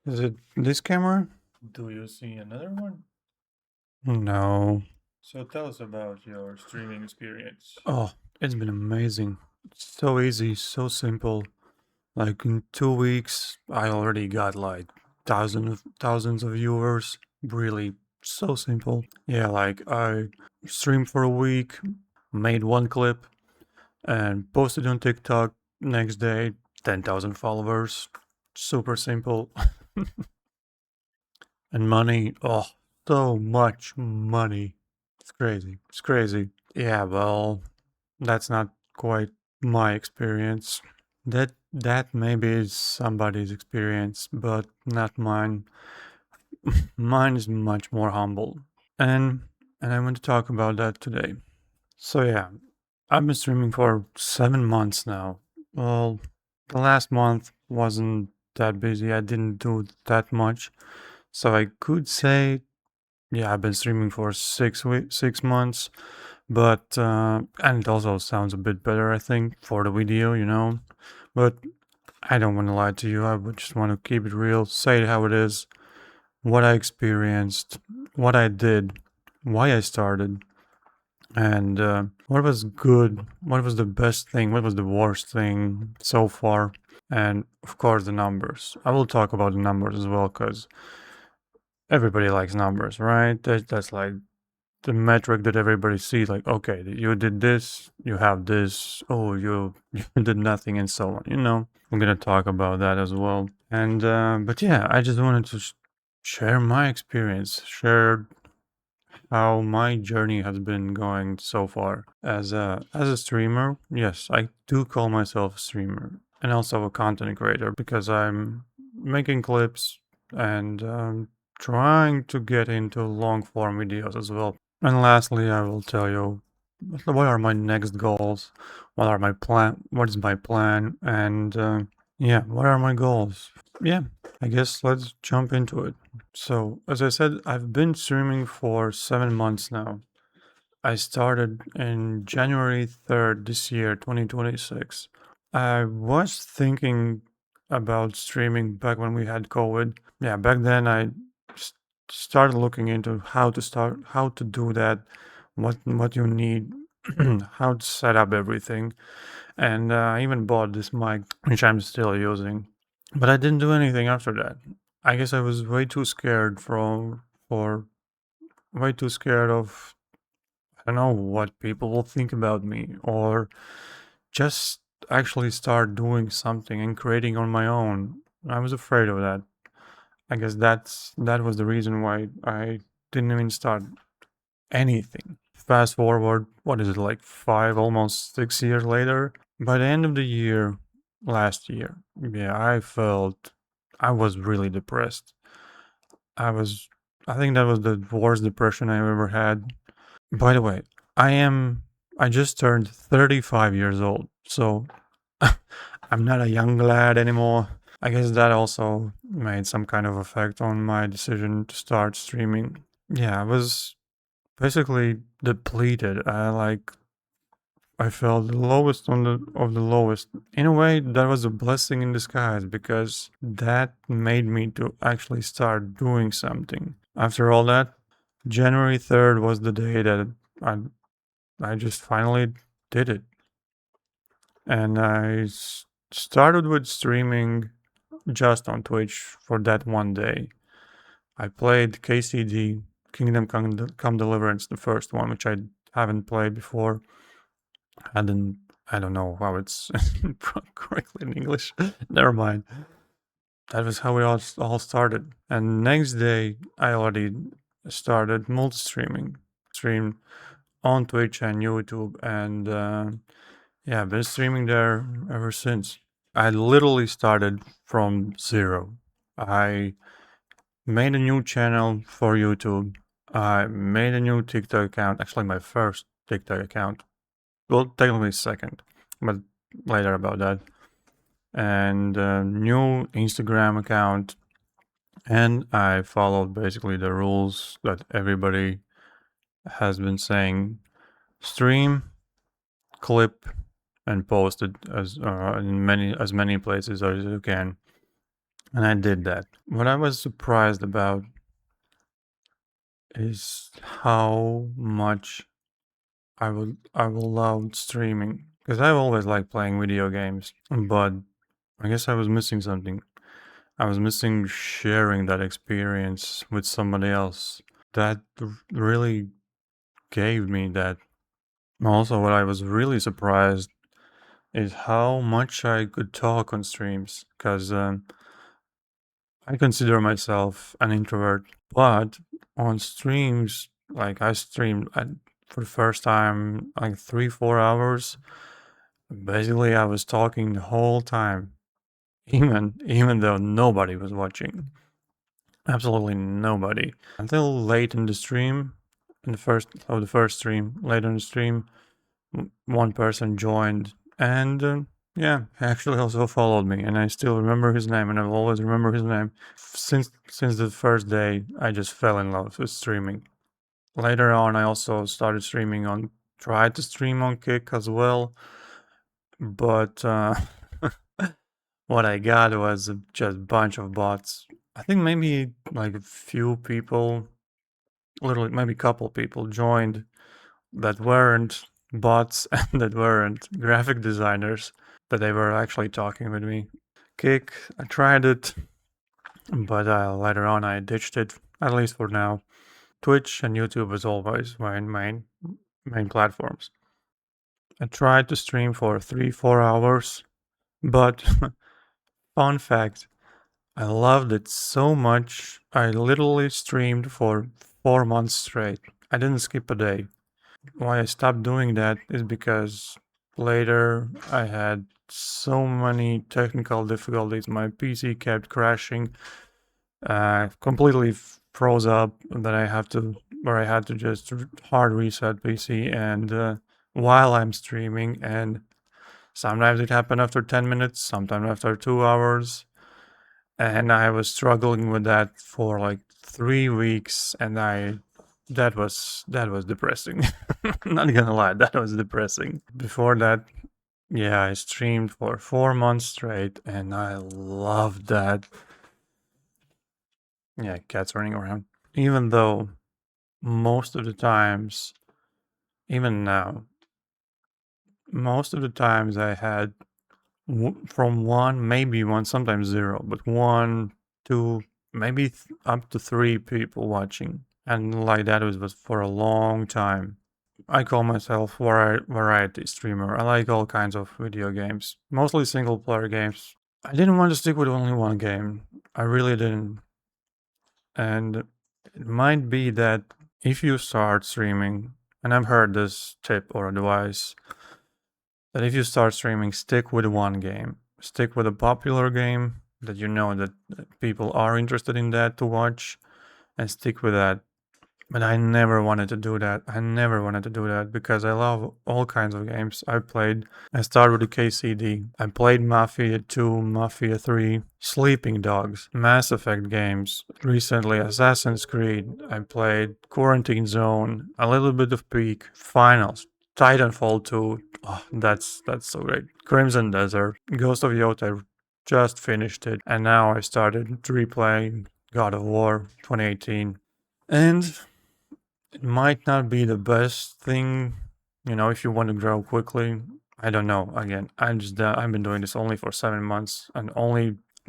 Is it this camera? Do you see another one? No. So tell us about your streaming experience. Oh, it's been amazing. So easy, so simple. Like in 2 weeks, I already got like thousands of viewers. Really, so simple. Yeah, like I streamed for a week, made one clip, and posted on TikTok. Next day, 10,000 followers. Super simple. And money, oh, so much money. It's crazy. It's crazy. Yeah, well, that's not quite my experience. That maybe is somebody's experience, but not mine. Mine is much more humble. And and I want to talk about that today. So yeah, I've been streaming for 7 months now. Well, the last month wasn't that busy. I didn't do that much. So I could say, yeah, I've been streaming for 6 months, but and it also sounds a bit better, I think, for the video. But I don't want to lie to you. I would just want to keep it real, say it how it is, what I experienced, what I did, why I started, and what was good, what was the best thing, what was the worst thing so far, and of course the numbers. I will talk about the numbers as well because everybody likes numbers, right? That's like the metric that everybody sees, like, okay, you did this, you have this, oh, you did nothing, and so on. I'm gonna talk about that as well. And but yeah, I just wanted to share my experience, share how my journey has been going so far as a streamer. Yes, I do call myself a streamer and also a content creator because I'm making clips and trying to get into long form videos as well. And lastly, I will tell you what are my next goals, what is my plan, and yeah, what are my goals? Yeah, I guess let's jump into it. So, as I said, I've been streaming for 7 months now. I started in January 3rd this year, 2026. I was thinking about streaming back when we had COVID. Yeah, back then I s- started looking into how to do that, what you need, how to set up everything, and I even bought this mic, which I'm still using. But I didn't do anything after that. I guess I was way too scared for way too scared of, I don't know, what people will think about me, or just actually start doing something and creating on my own. I was afraid of that. I guess that was the reason why I didn't even start anything. Fast forward, what is it, like 5, almost 6 years later? By the end of the year, last year, yeah, I was really depressed. I was, I think that was the worst depression I ever had. By the way, I am, I just turned 35 years old, so I'm not a young lad anymore. I guess that also made some kind of effect on my decision to start streaming. Yeah, I was basically depleted. I felt the lowest of the lowest. In a way, that was a blessing in disguise because that made me to actually start doing something. After all that, January 3rd was the day that I I just finally did it. And started with streaming just on Twitch for that one day. I played KCD, Come Deliverance, the first one, which I haven't played before. I don't know how it's correctly in English. Never mind. That was how it all started. And next day, I already started multi streaming. Streamed on Twitch and YouTube, and yeah, I've been streaming there ever since. I literally started from zero. I made a new channel for YouTube. I made a new TikTok account, actually, my first TikTok account. Well, technically, second, but later about that. And a new Instagram account. And I followed basically the rules that everybody has been saying: stream, clip, and post it as many places as you can. And I did that. What I was surprised about is how much I will love streaming, because I've always liked playing video games, but I guess I was missing something. I was missing sharing that experience with somebody else. That really gave me that. Also, what I was really surprised is how much I could talk on streams, because I consider myself an introvert, but on streams, like I streamed for the first time like 3-4 hours. Basically, I was talking the whole time, even though nobody was watching. Absolutely nobody. Until late in the stream, in the first stream, later in the stream, one person joined, and yeah, he actually also followed me, and I still remember his name, and I'll always remember his name. Since the first day, I just fell in love with streaming. Later on, I also started tried to stream on Kick as well, but what I got was just a bunch of bots. I think maybe like a few people, literally maybe a couple people joined that weren't bots and that weren't graphic designers, but they were actually talking with me. Kick, I tried it, but later on I ditched it, at least for now. Twitch and YouTube was always my main platforms. I tried to stream for 3-4 hours, but fun fact, I loved it so much, I literally streamed for 4 months straight. I didn't skip a day. Why I stopped doing that is because later I had so many technical difficulties. My PC kept crashing, completely froze up that I had to just hard reset PC and while I'm streaming, and sometimes it happened after 10 minutes, sometimes after 2 hours, and I was struggling with that for like 3 weeks, and that was depressing. Not gonna lie, that was depressing. Before that, yeah, I streamed for 4 months straight, and I loved that. Yeah, cats running around. Even though most of the times, even now, most of the times I had from one, maybe one, sometimes zero, but one, two, maybe up to 3 people watching. And like that was for a long time. I call myself variety streamer. I like all kinds of video games, mostly single player games. I didn't want to stick with only one game. I really didn't. And it might be that if you start streaming, and I've heard this tip or advice, that if you start streaming, stick with one game. Stick with a popular game that you know that people are interested in that to watch, and stick with that. But I never wanted to do that. I never wanted to do that because I love all kinds of games. I started with the KCD. I played Mafia 2, Mafia 3, Sleeping Dogs, Mass Effect games. Recently, Assassin's Creed. I played Quarantine Zone, a little bit of Peak, Finals, Titanfall 2. Oh, that's so great. Crimson Desert, Ghost of Yota. Just finished it, and now I started replaying God of War 2018. And it might not be the best thing, if you want to grow quickly. I don't know. Again, I've been doing this only for 7 months, and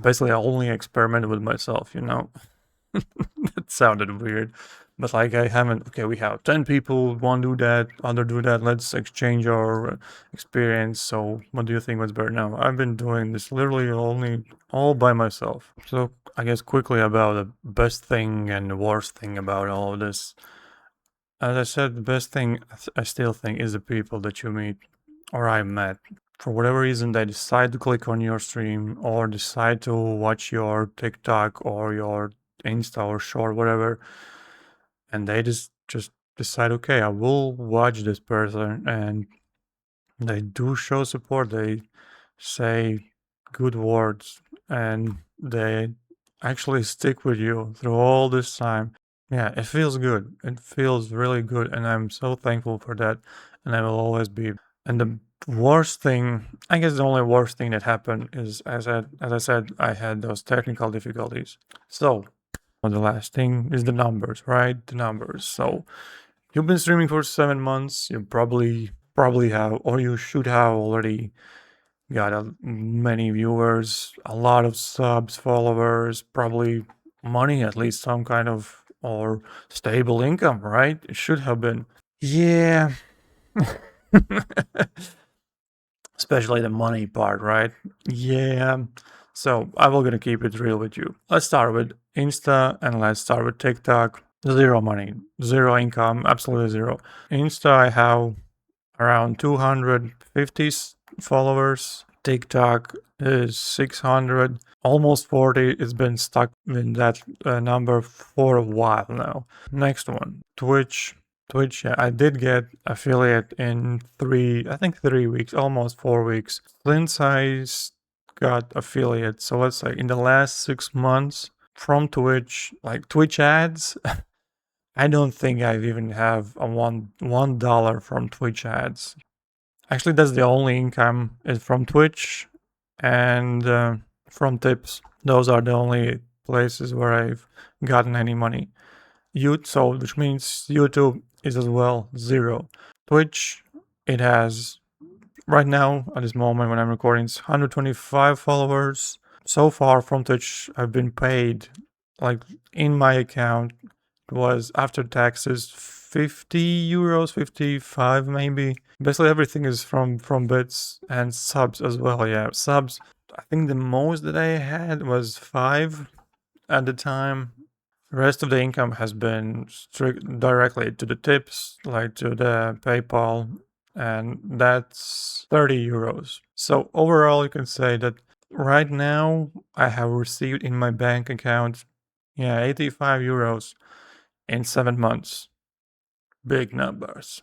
basically I only experimented with myself. That sounded weird, but like I haven't. Okay, we have 10 people. One do that, other do that. Let's exchange our experience. So, what do you think was better? Now, I've been doing this literally only all by myself. So, I guess quickly about the best thing and the worst thing about all of this. As I said, the best thing I still think is the people that you meet or I met. For whatever reason, they decide to click on your stream or decide to watch your TikTok or your Insta or short, whatever, and they just decide, okay, I will watch this person, and they do show support. They say good words, and they actually stick with you through all this time. Yeah, it feels good. It feels really good, and I'm so thankful for that, and I will always be. And the worst thing, I guess the only worst thing that happened is, as I said, I had those technical difficulties. So the last thing is the numbers, right? The numbers. So you've been streaming for 7 months. You probably have, or you should have already got many viewers, a lot of subs, followers, probably money, at least some kind of or stable income, right? It should have been. Yeah. Especially the money part, right? Yeah. So I'm gonna keep it real with you. Let's start with Insta and let's start with TikTok. Zero money, zero income, absolutely zero. Insta, I have around 250 followers. TikTok is 600, almost 40. It's been stuck in that number for a while now. Next one, Twitch. Yeah, I did get affiliate in 3 weeks, almost 4 weeks. Since I got affiliate, so let's say in the last 6 months from Twitch, like Twitch ads, I don't think I've even have a $1 from Twitch ads. Actually, that's the only income is from Twitch and from tips. Those are the only places where I've gotten any money. So which means YouTube is as well zero. Twitch, it has right now at this moment when I'm recording, it's 125 followers. So far from Twitch, I've been paid, like in my account, it was after taxes 50 euros, 55 maybe. Basically everything is from bits and subs as well. Yeah, subs. I think the most that I had was 5 at the time. The rest of the income has been directly to the tips, like to the PayPal, and that's 30 euros. So overall, you can say that right now I have received in my bank account, 85 euros in 7 months. Big numbers.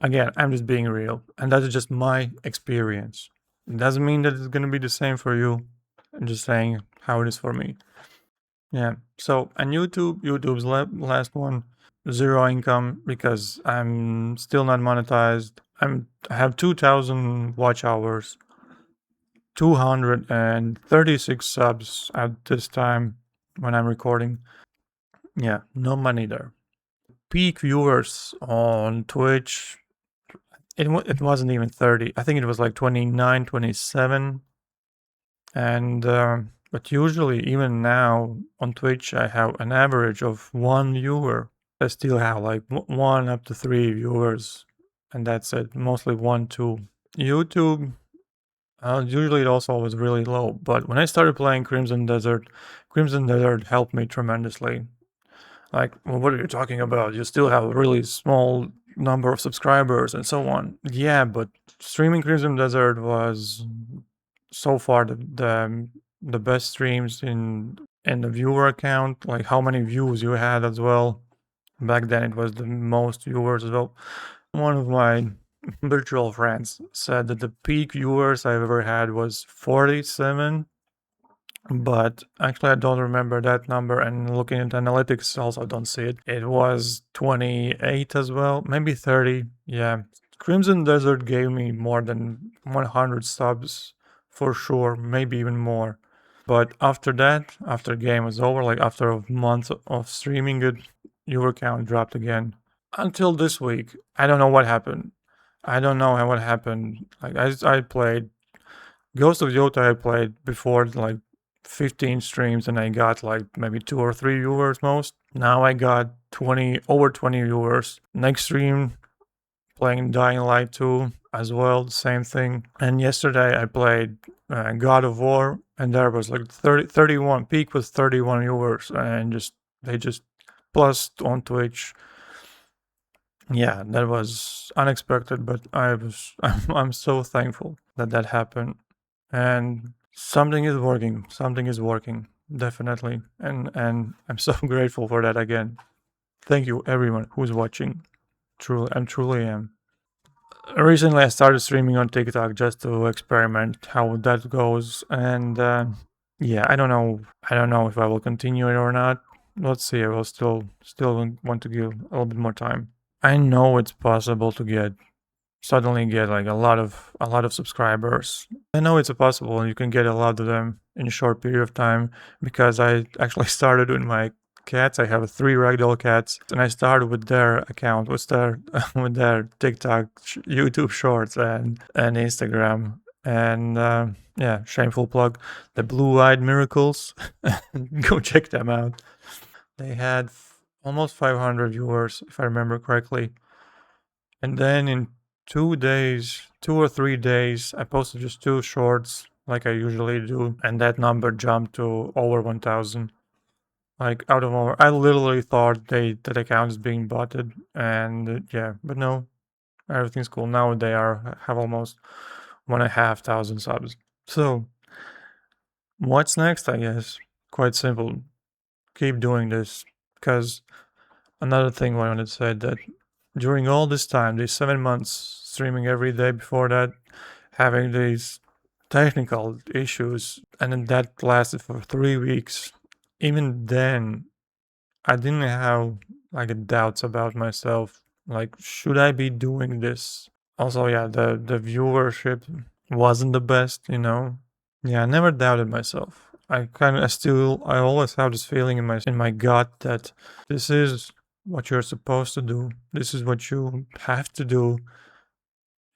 Again, I'm just being real, and that's just my experience. It doesn't mean that it's gonna be the same for you. I'm just saying how it is for me. Yeah. So, and YouTube's last one, zero income because I'm still not monetized. I have 2,000 watch hours, 236 subs at this time when I'm recording. Yeah, no money there. Peak viewers on Twitch, it wasn't even 30. I think it was like 29, 27. And but usually, even now on Twitch, I have an average of 1 viewer. I still have like 1 up to 3 viewers, and that's it. Mostly 1, 2. YouTube, usually it also was really low. But when I started playing Crimson Desert helped me tremendously. Like, well, what are you talking about? You still have a really small number of subscribers and so on. Yeah, but streaming Crimson Desert was so far the best streams in the viewer account, like how many views you had as well. Back then it was the most viewers as well. One of my virtual friends said that the peak viewers I've ever had was 47, but actually I don't remember that number, and looking at analytics also don't see it. It was 28 as well, maybe 30. Yeah, Crimson Desert gave me more than 100 subs for sure, maybe even more. But after that, after game was over, like after a month of streaming it, viewer count dropped again. Until this week, I don't know what happened. I don't know what happened. Like I played Ghost of Yota. I played before like 15 streams, and I got like maybe 2 or 3 viewers most. Now I got over 20 viewers. Next stream, playing Dying Light 2 as well, the same thing. And yesterday I played God of War, and there was like 31, peak was 31 viewers, and they just plussed on Twitch. Yeah, that was unexpected, but I'm so thankful that happened. And something is working, definitely. And I'm so grateful for that again. Thank you everyone who's watching. Truly am. Recently I started streaming on TikTok just to experiment how that goes, and yeah, I don't know if I will continue it or not. Let's see. I will still want to give a little bit more time. I know it's possible to get suddenly get like a lot of subscribers. I know it's possible, and you can get a lot of them in a short period of time, because I actually started with my cats. I have 3 ragdoll cats, and I started with their account, with their with their TikTok, YouTube Shorts, and Instagram. And yeah, shameful plug, the Blue-Eyed Miracles. Go check them out. They had almost 500 viewers, if I remember correctly. And then in 2 days, 2 or 3 days, I posted just 2 shorts like I usually do, and that number jumped to over 1,000. Like out of nowhere, I literally thought that account is being botted, and yeah, but no, everything's cool. Now they have almost 1,500 subs. So what's next? I guess quite simple. Keep doing this, because another thing I wanted to say, that during all this time, these 7 months streaming every day before that, having these technical issues, and then that lasted for 3 weeks. Even then, I didn't have like doubts about myself. Like, should I be doing this? Also, yeah, the viewership wasn't the best, you know. Yeah, I never doubted myself. I always have this feeling in my gut that this is what you're supposed to do. This is what you have to do.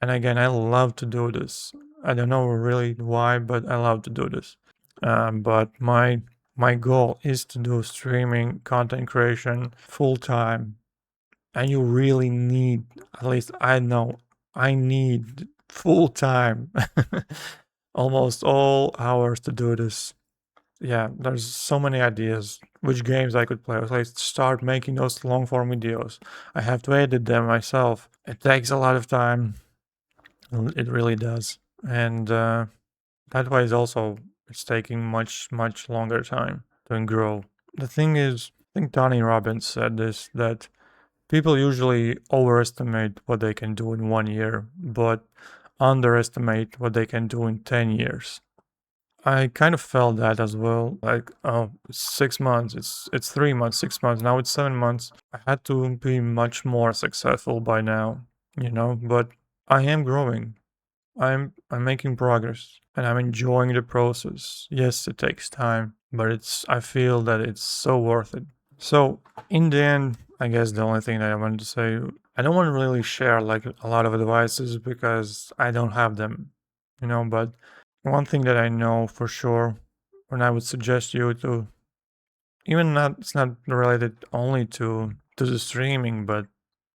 And again, I love to do this. I don't know really why, but I love to do this. But my goal is to do streaming content creation full time, and you really need, at least I know, I need full time, almost all hours to do this. Yeah, there's so many ideas which games I could play. Like, start making those long form videos. I have to edit them myself. It takes a lot of time. It really does, and that way is also, it's taking much longer time to grow. The thing is, I think Tony Robbins said this, that people usually overestimate what they can do in 1 year, but underestimate what they can do in 10 years. I kind of felt that as well. Like, oh, 6 months, it's 3 months, 6 months, now it's 7 months. I had to be much more successful by now, you know, but I am growing. I'm making progress, and I'm enjoying the process. Yes, it takes time, but I feel that it's so worth it. So in the end, I guess the only thing that I wanted to say, I don't want to really share like a lot of advices because I don't have them, you know, but one thing that I know for sure, and I would suggest you to, it's not related only to the streaming, but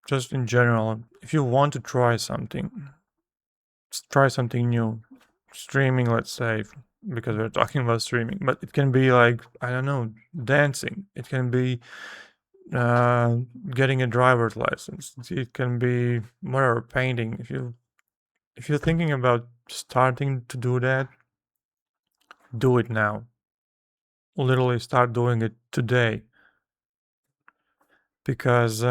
just in general, if you want to try something, try something new. Streaming, let's say, because we're talking about streaming, but it can be like, I don't know, dancing. It can be getting a driver's license. It can be whatever, painting. If you're thinking about starting to do that, do it now. Literally start doing it today, because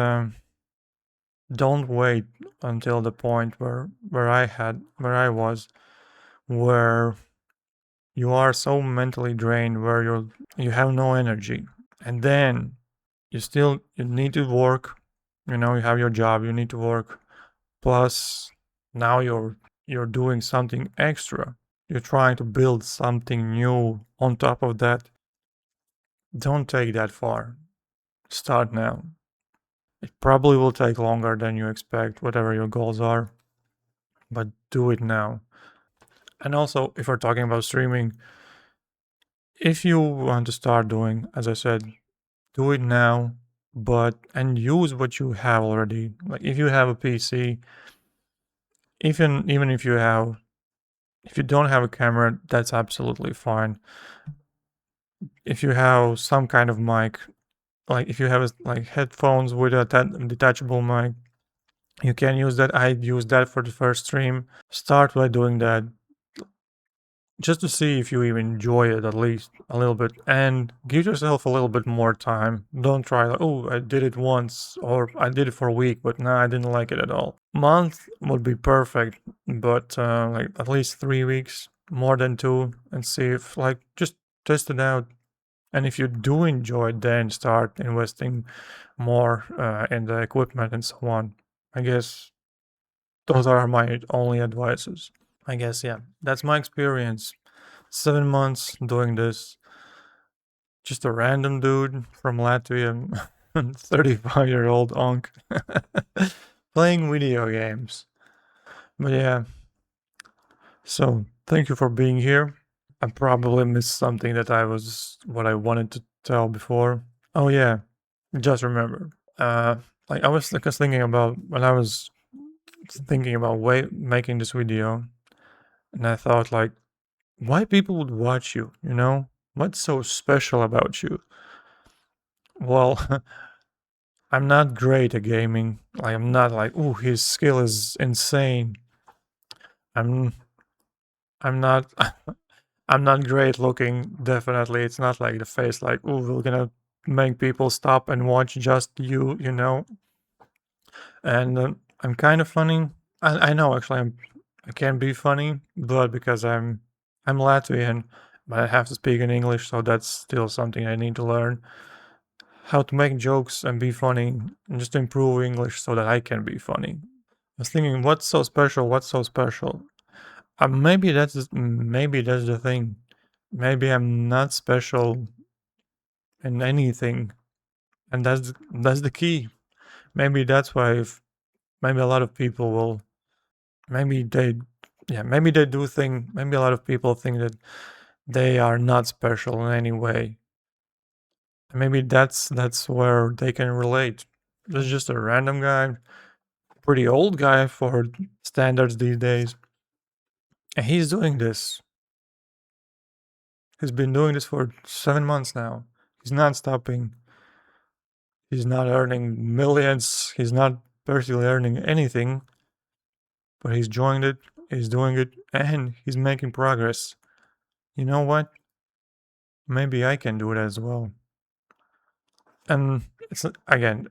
don't wait until the point where I was, where you are so mentally drained, where you have no energy, and then you need to work. You know, you have your job, you need to work, plus now you're doing something extra, you're trying to build something new on top of that. Don't take that far. Start now. It probably will take longer than you expect, whatever your goals are, but do it now. And also, if we're talking about streaming, if you want to start doing, as I said, do it now, and use what you have already. Like, if you have a PC, even if you don't have a camera, that's absolutely fine. If you have some kind of mic, like if you have like headphones with a detachable mic, you can use that. I used that for the first stream. Start by doing that, just to see if you even enjoy it, at least a little bit, and give yourself a little bit more time. Don't try like, oh, I did it once, or I did it for a week, but nah, I didn't like it at all. Month would be perfect, but like at least 3 weeks, more than 2, and see if, like, just test it out. And if you do enjoy it, then start investing more in the equipment and so on. I guess those are my only advices. I guess, yeah, that's my experience. 7 months doing this. Just a random dude from Latvia, 35-year-old onk, playing video games. But yeah, so thank you for being here. I probably missed something what I wanted to tell before. Oh yeah, just remember. Like I was thinking about when I was thinking about making this video, and I thought like, why people would watch you? You know, what's so special about you? Well, I'm not great at gaming. Like I'm not like, ooh, his skill is insane. I'm I'm not I'm not great looking, definitely. It's not like the face like, ooh, we're gonna make people stop and watch just you, you know. And I'm kind of funny. I know actually I can be funny, but because I'm Latvian, but I have to speak in English, so that's still something I need to learn. How to make jokes and be funny, and just to improve English so that I can be funny. I was thinking, what's so special? What's so special? Maybe that's the thing. Maybe I'm not special in anything, and that's the key. Maybe that's why. Maybe a lot of people will. Maybe they, yeah. Maybe they do think. Maybe a lot of people think that they are not special in any way. Maybe that's where they can relate. This is just a random guy, pretty old guy for standards these days, and he's doing this. He's been doing this for 7 months now. He's not stopping. He's not earning millions. He's not personally earning anything, but he's joined it, he's doing it, and he's making progress. You know what? Maybe I can do it as well. And it's again,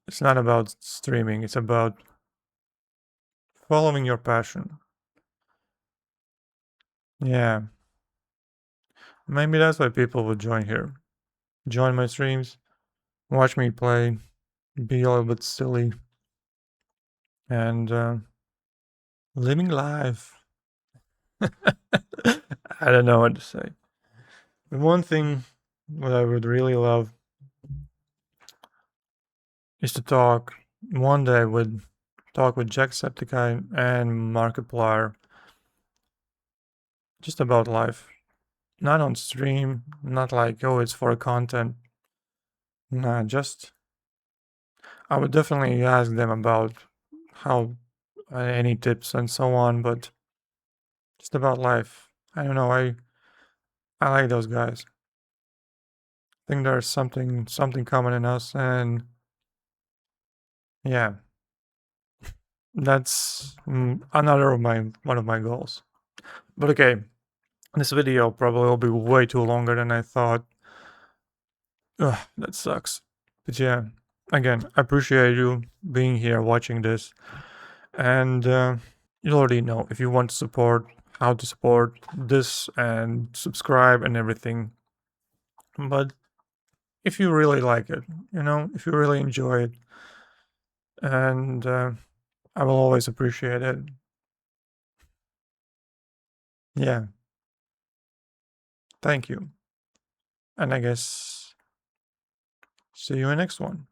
it's not about streaming, it's about following your passion. Yeah. Maybe that's why people would join here. Join my streams, watch me play, be a little bit silly, and living life. I don't know what to say. The one thing what I would really love is to talk one day with Jacksepticeye and Markiplier just about life. Not on stream, not like, oh, it's for content. Nah, just I would definitely ask them about how any tips and so on, but just about life. I don't know. I like those guys. I think there's something common in us, and yeah, that's another of my one of my goals. But okay, this video probably will be way too longer than I thought. Ugh, that sucks. But yeah, again, I appreciate you being here watching this, and you already know if you want to support how to support this and subscribe and everything. But if you really like it, you know, if you really enjoy it, and I will always appreciate it. Yeah, thank you. And I guess see you in the next one.